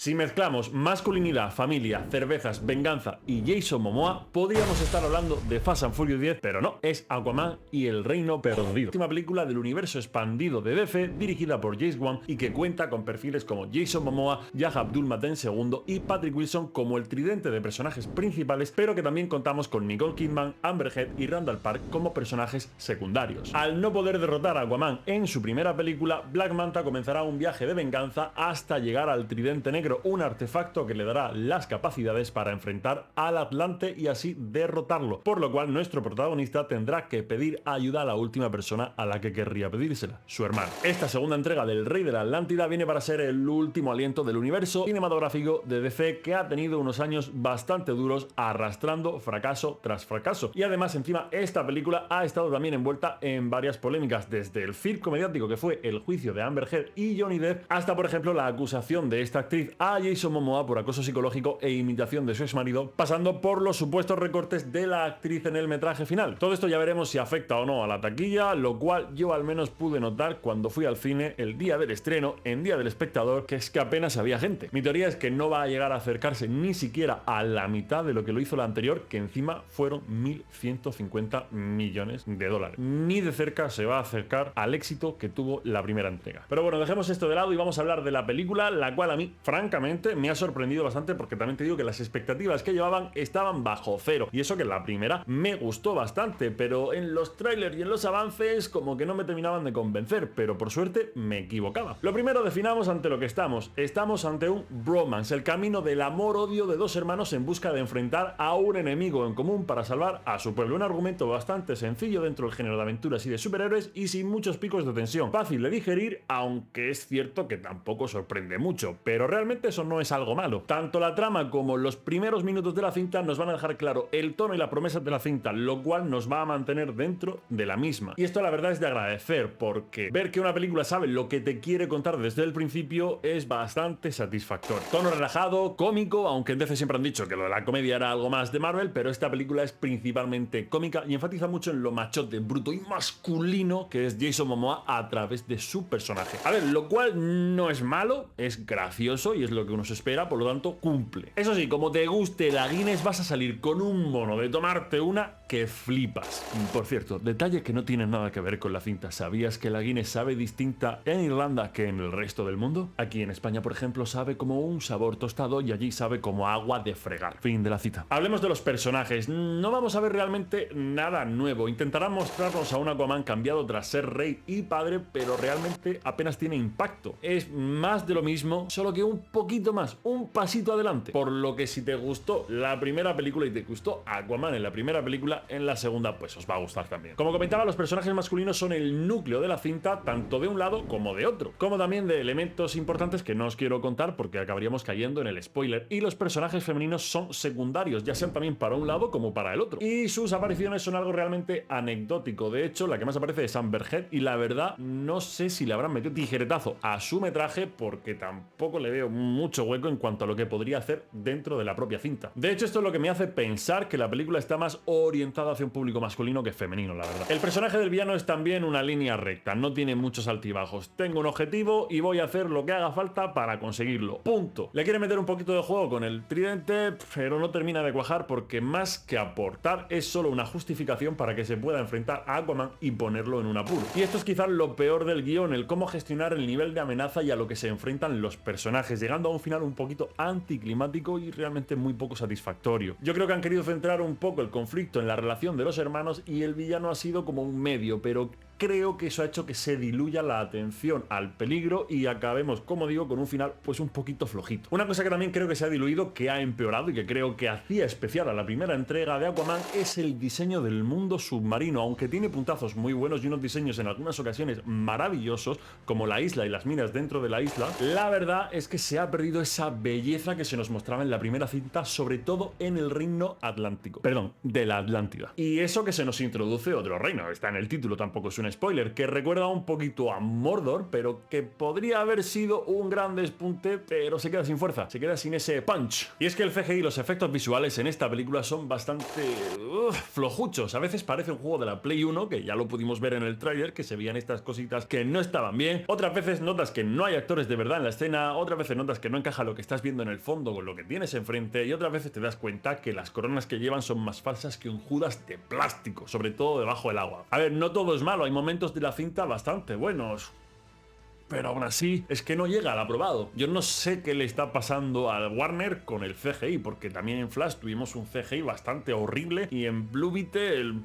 Si mezclamos masculinidad, familia, cervezas, venganza y Jason Momoa, podríamos estar hablando de Fast and Furious 10, pero no, es Aquaman y el Reino Perdido, última película del universo expandido de DC, dirigida por James Wan y que cuenta con perfiles como Jason Momoa, Yahya Abdul-Mateen II y Patrick Wilson como el tridente de personajes principales, pero que también contamos con Nicole Kidman, Amber Heard y Randall Park como personajes secundarios. Al no poder derrotar a Aquaman en su primera película, Black Manta comenzará un viaje de venganza hasta llegar al Tridente Negro, un artefacto que le dará las capacidades para enfrentar al Atlante y así derrotarlo, por lo cual nuestro protagonista tendrá que pedir ayuda a la última persona a la que querría pedírsela, su hermano. Esta segunda entrega del Rey de la Atlántida viene para ser el último aliento del universo cinematográfico de DC, que ha tenido unos años bastante duros arrastrando fracaso tras fracaso, y además encima esta película ha estado también envuelta en varias polémicas, desde el circo mediático que fue el juicio de Amber Heard y Johnny Depp hasta por ejemplo la acusación de esta actriz a Jason Momoa por acoso psicológico e imitación de su exmarido, pasando por los supuestos recortes de la actriz en el metraje final. Todo esto ya veremos si afecta o no a la taquilla, lo cual yo al menos pude notar cuando fui al cine el día del estreno, en Día del Espectador, que es que apenas había gente. Mi teoría es que no va a llegar a acercarse ni siquiera a la mitad de lo que lo hizo la anterior, que encima fueron 1.150 millones de dólares. Ni de cerca se va a acercar al éxito que tuvo la primera entrega. Pero bueno, dejemos esto de lado y vamos a hablar de la película, la cual a mí, francamente, me ha sorprendido bastante, porque también te digo que las expectativas que llevaban estaban bajo cero. Y eso que la primera me gustó bastante, pero en los trailers y en los avances como que no me terminaban de convencer, pero por suerte me equivocaba. Lo primero, definamos ante lo que estamos. Estamos ante un bromance, el camino del amor-odio de dos hermanos en busca de enfrentar a un enemigo en común para salvar a su pueblo. Un argumento bastante sencillo dentro del género de aventuras y de superhéroes y sin muchos picos de tensión. Fácil de digerir, aunque es cierto que tampoco sorprende mucho, pero realmente eso no es algo malo. Tanto la trama como los primeros minutos de la cinta nos van a dejar claro el tono y la promesa de la cinta, lo cual nos va a mantener dentro de la misma. Y esto la verdad es de agradecer, porque ver que una película sabe lo que te quiere contar desde el principio es bastante satisfactorio. Tono relajado, cómico, aunque en DC siempre han dicho que lo de la comedia era algo más de Marvel, pero esta película es principalmente cómica y enfatiza mucho en lo machote, bruto y masculino que es Jason Momoa a través de su personaje. A ver, lo cual no es malo, es gracioso y es lo que uno se espera, por lo tanto cumple. Eso sí, como te guste la Guinness, vas a salir con un mono de tomarte una que flipas. Por cierto, detalle que no tiene nada que ver con la cinta. ¿Sabías que la Guinness sabe distinta en Irlanda que en el resto del mundo? Aquí en España, por ejemplo, sabe como un sabor tostado y allí sabe como agua de fregar. Fin de la cita. Hablemos de los personajes. No vamos a ver realmente nada nuevo. Intentarán mostrarnos a un Aquaman cambiado tras ser rey y padre, pero realmente apenas tiene impacto. Es más de lo mismo, solo que un poquito más, un pasito adelante. Por lo que si te gustó la primera película y te gustó Aquaman en la primera película, en la segunda pues os va a gustar también. Como comentaba, los personajes masculinos son el núcleo de la cinta, tanto de un lado como de otro, como también de elementos importantes que no os quiero contar porque acabaríamos cayendo en el spoiler, y los personajes femeninos son secundarios, ya sean también para un lado como para el otro, y sus apariciones son algo realmente anecdótico. De hecho, la que más aparece es Amber Heard y la verdad no sé si le habrán metido tijeretazo a su metraje, porque tampoco le veo mucho hueco en cuanto a lo que podría hacer dentro de la propia cinta. De hecho, esto es lo que me hace pensar que la película está más orientada hacia un público masculino que femenino, la verdad. El personaje del villano es también una línea recta, no tiene muchos altibajos. Tengo un objetivo y voy a hacer lo que haga falta para conseguirlo. Punto. Le quiere meter un poquito de juego con el tridente, pero no termina de cuajar, porque más que aportar es solo una justificación para que se pueda enfrentar a Aquaman y ponerlo en un apuro. Y esto es quizás lo peor del guión, el cómo gestionar el nivel de amenaza y a lo que se enfrentan los personajes, llegando a un final un poquito anticlimático y realmente muy poco satisfactorio. Yo creo que han querido centrar un poco el conflicto en la relación de los hermanos y el villano ha sido como un medio, pero creo que eso ha hecho que se diluya la atención al peligro y acabemos, como digo, con un final pues un poquito flojito. Una cosa que también creo que se ha diluido, que ha empeorado y que creo que hacía especial a la primera entrega de Aquaman, es el diseño del mundo submarino. Aunque tiene puntazos muy buenos y unos diseños en algunas ocasiones maravillosos, como la isla y las minas dentro de la isla, la verdad es que se ha perdido esa belleza que se nos mostraba en la primera cinta, sobre todo en el reino atlántico. Perdón, de la Atlántida. Y eso que se nos introduce otro reino, está en el título, tampoco es un spoiler, que recuerda un poquito a Mordor, pero que podría haber sido un gran despunte, pero se queda sin fuerza, se queda sin ese punch. Y es que el CGI y los efectos visuales en esta película son bastante flojuchos. A veces parece un juego de la Play 1, que ya lo pudimos ver en el tráiler, que se veían estas cositas que no estaban bien. Otras veces notas que no hay actores de verdad en la escena, otras veces notas que no encaja lo que estás viendo en el fondo con lo que tienes enfrente, y otras veces te das cuenta que las coronas que llevan son más falsas que un Judas de plástico, sobre todo debajo del agua. A ver, no todo es malo, hay momentos de la cinta bastante buenos, pero aún así es que no llega al aprobado. Yo no sé qué le está pasando al Warner con el CGI, porque también en Flash tuvimos un CGI bastante horrible y en Blue Beetle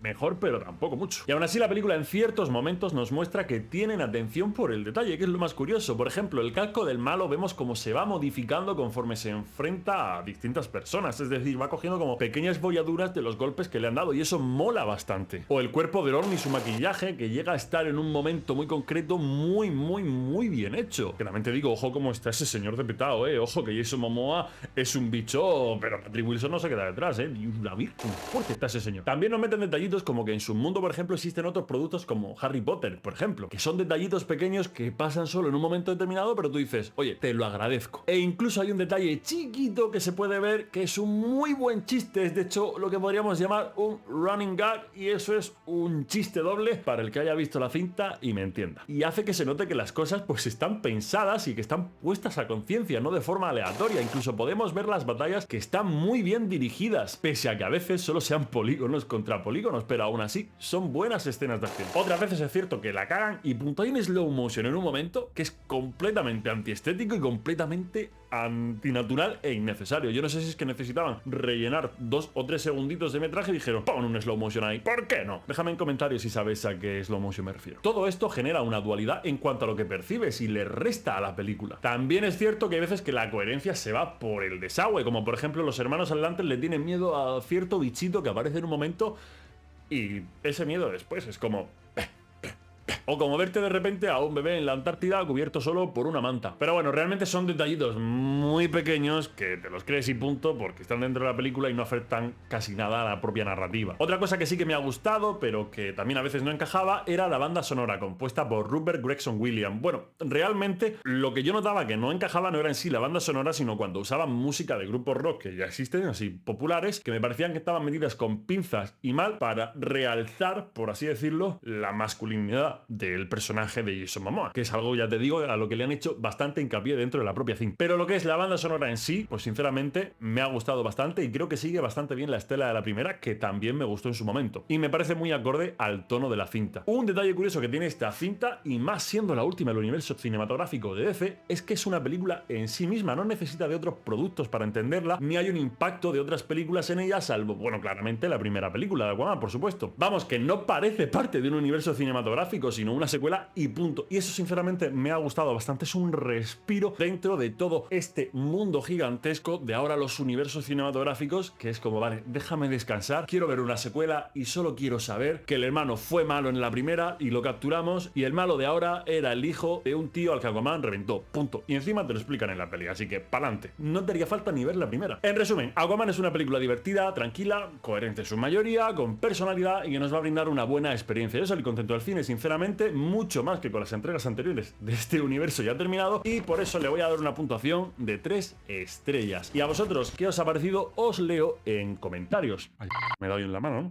mejor, pero tampoco mucho. Y aún así la película en ciertos momentos nos muestra que tienen atención por el detalle, que es lo más curioso. Por ejemplo, el casco del malo vemos cómo se va modificando conforme se enfrenta a distintas personas, es decir, va cogiendo como pequeñas bolladuras de los golpes que le han dado, y eso mola bastante. O el cuerpo de Orm y su maquillaje, que llega a estar en un momento muy concreto muy bien hecho. Que también te digo, ojo cómo está ese señor de petao, ojo que Jason Momoa es un bicho, pero Patrick Wilson no se queda detrás, y la virgen, fuerte está ese señor. También nos meten detallitos como que en su mundo, por ejemplo, existen otros productos como Harry Potter, por ejemplo, que son detallitos pequeños que pasan solo en un momento determinado, pero tú dices, oye, te lo agradezco. E incluso hay un detalle chiquito que se puede ver que es un muy buen chiste, es de hecho lo que podríamos llamar un running gag, y eso es un chiste doble para el que haya visto la cinta y me entienda. Y hace que se note que las cosas pues están pensadas y que están puestas a conciencia, no de forma aleatoria. Incluso podemos ver las batallas que están muy bien dirigidas, pese a que a veces solo sean polígonos contra polígonos, pero aún así son buenas escenas de acción. Otras veces es cierto que la cagan y punto, hay un slow motion en un momento que es completamente antiestético y completamente antinatural e innecesario. Yo no sé si es que necesitaban rellenar 2 o 3 segunditos de metraje y dijeron, pon un slow motion ahí, ¿por qué no? Déjame en comentarios si sabes a qué slow motion me refiero. Todo esto genera una dualidad en cuanto a lo que percibes y le resta a la película. También es cierto que hay veces que la coherencia se va por el desagüe, como por ejemplo los hermanos Atlantes le tienen miedo a cierto bichito que aparece en un momento y ese miedo después es como... O como verte de repente a un bebé en la Antártida cubierto solo por una manta. Pero bueno, realmente son detallitos muy pequeños que te los crees y punto, porque están dentro de la película y no afectan casi nada a la propia narrativa. Otra cosa que sí que me ha gustado, pero que también a veces no encajaba, era la banda sonora compuesta por Rupert Gregson Williams. Bueno, realmente lo que yo notaba que no encajaba no era en sí la banda sonora, sino cuando usaban música de grupos rock que ya existen, así populares, que me parecían que estaban medidas con pinzas y mal para realzar, por así decirlo, la masculinidad del personaje de Jason Momoa, que es algo, ya te digo, a lo que le han hecho bastante hincapié dentro de la propia cinta. Pero lo que es la banda sonora en sí, pues sinceramente me ha gustado bastante y creo que sigue bastante bien la estela de la primera, que también me gustó en su momento. Y me parece muy acorde al tono de la cinta. Un detalle curioso que tiene esta cinta, y más siendo la última del universo cinematográfico de DC, es que es una película en sí misma, no necesita de otros productos para entenderla, ni hay un impacto de otras películas en ella, salvo, bueno, claramente la primera película de Aquaman, por supuesto. Vamos, que no parece parte de un universo cinematográfico, sino una secuela y punto. Y eso sinceramente me ha gustado bastante, es un respiro dentro de todo este mundo gigantesco de ahora los universos cinematográficos, que es como, vale, déjame descansar, quiero ver una secuela y solo quiero saber que el hermano fue malo en la primera y lo capturamos, y el malo de ahora era el hijo de un tío al que Aquaman reventó, punto. Y encima te lo explican en la peli, así que pa'lante. No te haría falta ni ver la primera. En resumen, Aquaman es una película divertida, tranquila, coherente en su mayoría, con personalidad y que nos va a brindar una buena experiencia. Yo salí contento del cine, sinceramente, mucho más que con las entregas anteriores de este universo ya terminado, y por eso le voy a dar una puntuación de 3 estrellas. ¿Y a vosotros qué os ha parecido? Os leo en comentarios. Ay, me he dado en la mano, ¿no?